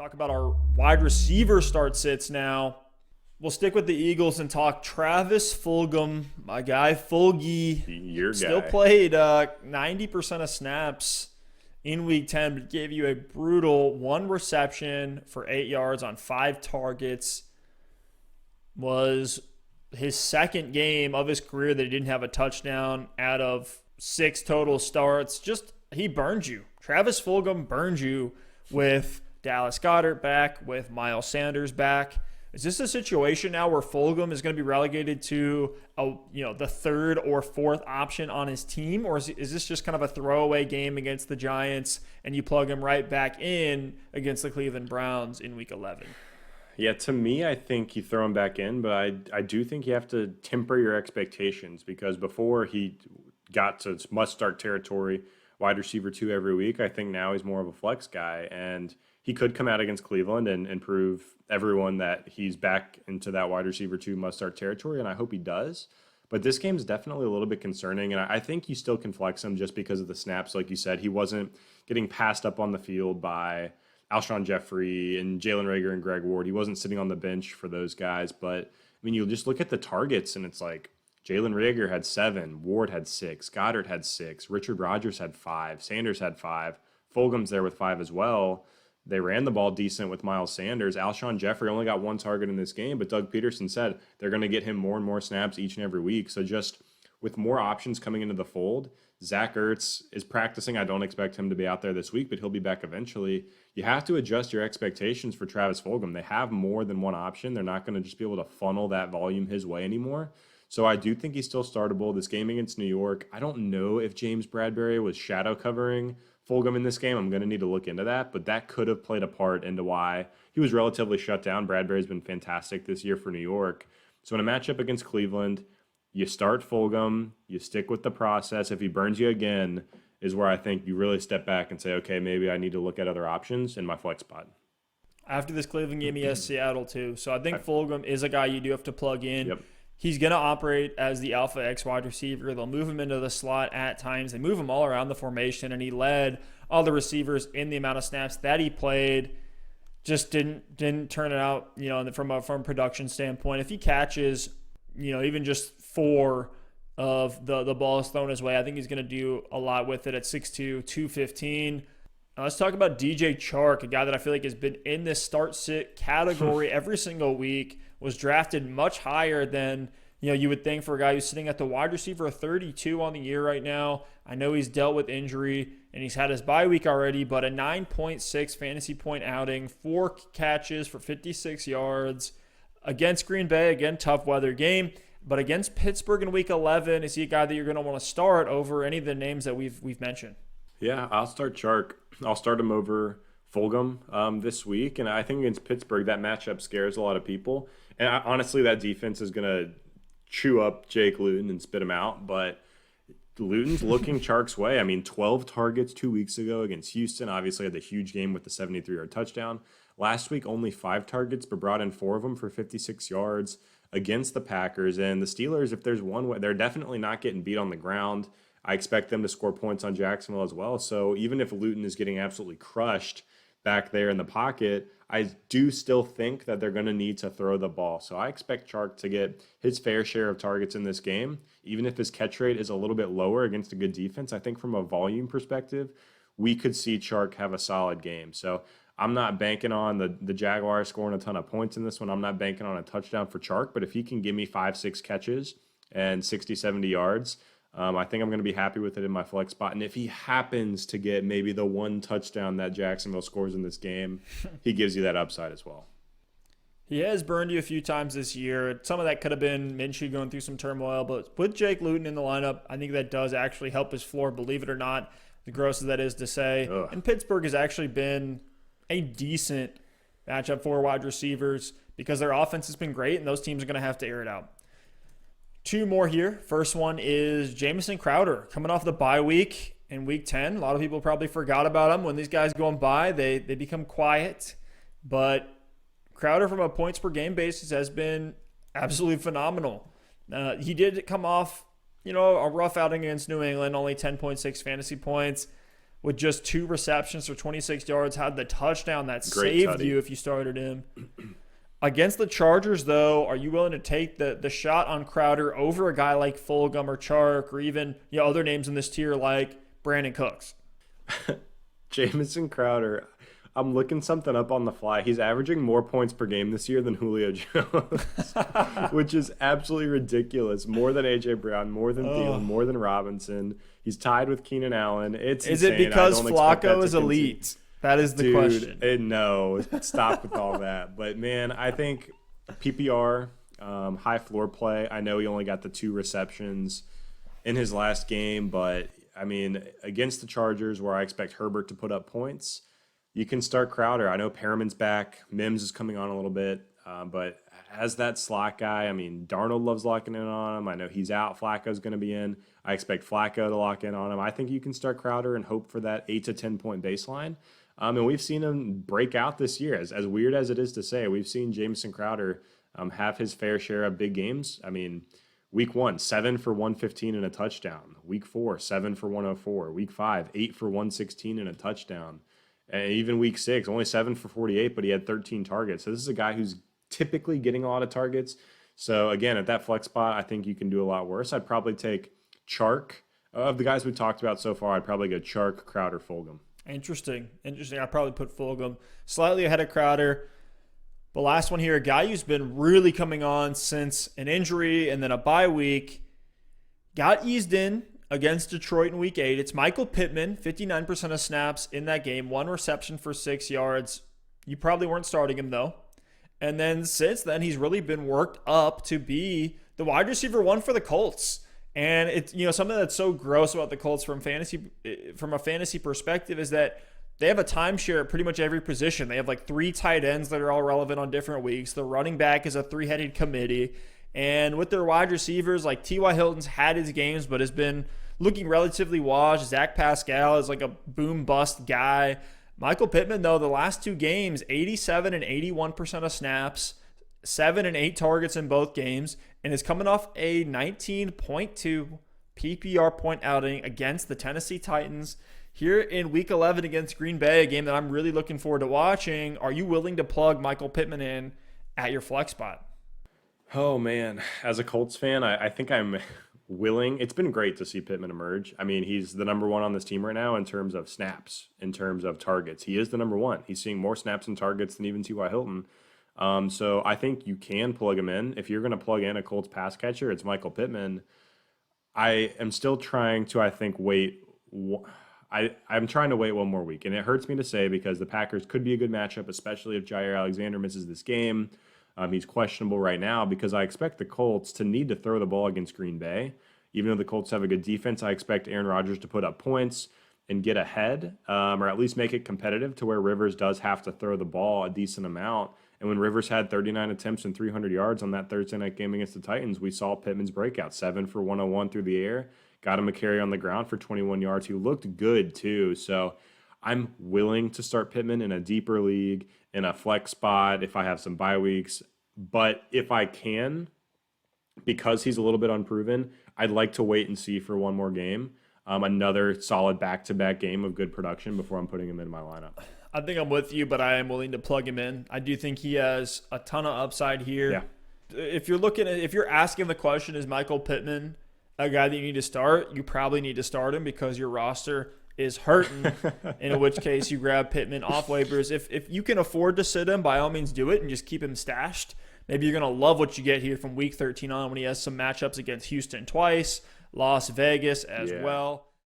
Talk about our wide receiver start sits now. We'll stick with the Eagles and talk Travis Fulgham, my guy, Fulgy. Your Still guy. played 90% of snaps in Week 10, but gave you a brutal 1 reception for 8 yards on 5 targets. Was his second game of his career that he didn't have a touchdown out of 6 total starts. He burned you. Travis Fulgham burned you with Dallas Goedert back, with Miles Sanders back. Is this a situation now where Fulgham is going to be relegated to the third or fourth option on his team, or is this just kind of a throwaway game against the Giants and you plug him right back in against the Cleveland Browns in Week 11? Yeah, to me, I think you throw him back in, but I do think you have to temper your expectations because before he got to must-start territory, wide receiver 2 every week, I think now he's more of a flex guy, and he could come out against Cleveland and prove everyone that he's back into that wide receiver 2 must-start territory, and I hope he does. But this game is definitely a little bit concerning, and I think you still can flex him just because of the snaps. Like you said, he wasn't getting passed up on the field by Alshon Jeffrey and Jalen Reagor and Greg Ward. He wasn't sitting on the bench for those guys. But, I mean, you just look at the targets, and it's like Jalen Reagor had 7, Ward had 6, Goddard had 6, Richard Rodgers had 5, Sanders had 5, Fulgham's there with 5 as well. They ran the ball decent with Miles Sanders. Alshon Jeffrey only got 1 target in this game, but Doug Peterson said they're going to get him more and more snaps each and every week. So just with more options coming into the fold, Zach Ertz is practicing. I don't expect him to be out there this week, but he'll be back eventually. You have to adjust your expectations for Travis Fulgham. They have more than one option. They're not going to just be able to funnel that volume his way anymore. So I do think he's still startable. This game against New York, I don't know if James Bradbury was shadow covering Fulgham in this game. I'm going to need to look into that, but that could have played a part into why he was relatively shut down. Bradbury's been fantastic this year for New York. So in a matchup against Cleveland, you start Fulgham, you stick with the process. If he burns you again, is where I think you really step back and say, okay, maybe I need to look at other options in my flex spot. After this Cleveland game, he has Seattle too. So I think Fulgham is a guy you do have to plug in. Yep. He's going to operate as the alpha X wide receiver. They'll move him into the slot at times. They move him all around the formation, and he led all the receivers in the amount of snaps that he played. Just didn't turn it out, from a production standpoint. If he catches, even just 4 of the balls thrown his way, I think he's going to do a lot with it at 6'2", 215. Now let's talk about DJ Chark, a guy that I feel like has been in this start-sit category every single week, was drafted much higher than you would think for a guy who's sitting at the wide receiver 32 on the year right now. I know he's dealt with injury, and he's had his bye week already, but a 9.6 fantasy point outing, 4 catches for 56 yards against Green Bay. Again, tough weather game. But against Pittsburgh in Week 11, is he a guy that you're going to want to start over any of the names that we've mentioned? Yeah, I'll start Chark. I'll start him over Fulgham this week. And I think against Pittsburgh, that matchup scares a lot of people. And honestly, that defense is going to chew up Jake Luton and spit him out. But Luton's looking Chark's way. I mean, 12 targets 2 weeks ago against Houston. Obviously had the huge game with the 73-yard touchdown. Last week, only 5 targets, but brought in 4 of them for 56 yards against the Packers. And the Steelers, if there's one way, they're definitely not getting beat on the ground. I expect them to score points on Jacksonville as well. So even if Luton is getting absolutely crushed back there in the pocket, I do still think that they're going to need to throw the ball. So I expect Chark to get his fair share of targets in this game, even if his catch rate is a little bit lower against a good defense. I think from a volume perspective, we could see Chark have a solid game. So I'm not banking on the Jaguars scoring a ton of points in this one. I'm not banking on a touchdown for Chark, but if he can give me 5-6 catches and 60-70 yards, I think I'm going to be happy with it in my flex spot. And if he happens to get maybe the 1 touchdown that Jacksonville scores in this game, he gives you that upside as well. He has burned you a few times this year. Some of that could have been Minshew going through some turmoil, but with Jake Luton in the lineup, I think that does actually help his floor, believe it or not, the gross as that is to say. Ugh. And Pittsburgh has actually been a decent matchup for wide receivers because their offense has been great, and those teams are going to have to air it out. 2 more here. First one is Jameson Crowder coming off the bye week in Week 10. A lot of people probably forgot about him. When these guys go by, they become quiet. But Crowder, from a points per game basis, has been absolutely phenomenal. He did come off, a rough outing against New England, only 10.6 fantasy points. with just 2 receptions for 26 yards, had the touchdown that Great saved you if you started him. Against the Chargers, though, are you willing to take the shot on Crowder over a guy like Fulgum or Chark or even other names in this tier like Brandon Cooks? Jameson Crowder, I'm looking something up on the fly. He's averaging more points per game this year than Julio Jones, which is absolutely ridiculous. More than A.J. Brown, more than Thielen, more than Robinson. He's tied with Keenan Allen. It's Is insane. it because Flacco is elite? That is the question. No, stop with all that. But, man, I think PPR, high floor play. I know he only got the 2 receptions in his last game, but, I mean, against the Chargers where I expect Herbert to put up points, you can start Crowder. I know Perriman's back. Mims is coming on a little bit. But as that slot guy, I mean, Darnold loves locking in on him. I know he's out. Flacco's going to be in. I expect Flacco to lock in on him. I think you can start Crowder and hope for that 8 to 10 point baseline. And we've seen him break out this year. As weird as it is to say, we've seen Jameson Crowder have his fair share of big games. I mean, week 1, 7 for 115 and a touchdown. Week 4, 7 for 104. Week 5, 8 for 116 and a touchdown. And even week 6, only 7 for 48, but he had 13 targets. So this is a guy who's typically getting a lot of targets. So again, at that flex spot, I think you can do a lot worse. I'd probably take Chark. Of the guys we talked about so far, I'd probably go Chark, Crowder, Fulgum. Interesting. I'd probably put Fulgum slightly ahead of Crowder. But last one here, a guy who's been really coming on since an injury and then a bye week, got eased in against Detroit in week 8. It's Michael Pittman, 59% of snaps in that game, 1 reception for 6 yards. You probably weren't starting him, though. And then since then, he's really been worked up to be the wide receiver 1 for the Colts. And it's something that's so gross about the Colts from a fantasy perspective is that they have a timeshare at pretty much every position. They have like 3 tight ends that are all relevant on different weeks. The running back is a 3-headed committee. And with their wide receivers, like T.Y. Hilton's had his games, but has been looking relatively washed. Zach Pascal is like a boom-bust guy. Michael Pittman, though, the last 2 games, 87 and 81% of snaps, 7 and 8 targets in both games, and is coming off a 19.2 PPR point outing against the Tennessee Titans. Here in Week 11 against Green Bay, a game that I'm really looking forward to watching, are you willing to plug Michael Pittman in at your flex spot? Oh, man. As a Colts fan, I think I'm willing. It's been great to see Pittman emerge. I mean, he's the number 1 on this team right now in terms of snaps, in terms of targets. He is the number 1. He's seeing more snaps and targets than even T.Y. Hilton. So I think you can plug him in. If you're going to plug in a Colts pass catcher, it's Michael Pittman. I am still trying to, wait. I'm trying to wait one more week. And it hurts me to say because the Packers could be a good matchup, especially if Jair Alexander misses this game. He's questionable right now because I expect the Colts to need to throw the ball against Green Bay. Even though the Colts have a good defense, I expect Aaron Rodgers to put up points and get ahead, or at least make it competitive to where Rivers does have to throw the ball a decent amount. And when Rivers had 39 attempts and 300 yards on that Thursday night game against the Titans, we saw Pittman's breakout, 7 for 101 through the air. Got him a carry on the ground for 21 yards. He looked good, too. So I'm willing to start Pittman in a deeper league, in a flex spot, if I have some bye weeks. But if I can, because he's a little bit unproven, I'd like to wait and see for one more game. Another solid back-to-back game of good production before I'm putting him in my lineup. I think I'm with you, but I am willing to plug him in. I do think he has a ton of upside here. Yeah. If you're asking the question, is Michael Pittman a guy that you need to start? You probably need to start him because your roster is hurting, in which case you grab Pittman off waivers. If you can afford to sit him, by all means do it and just keep him stashed. Maybe you're going to love what you get here from Week 13 on when he has some matchups against Houston twice, Las Vegas as well.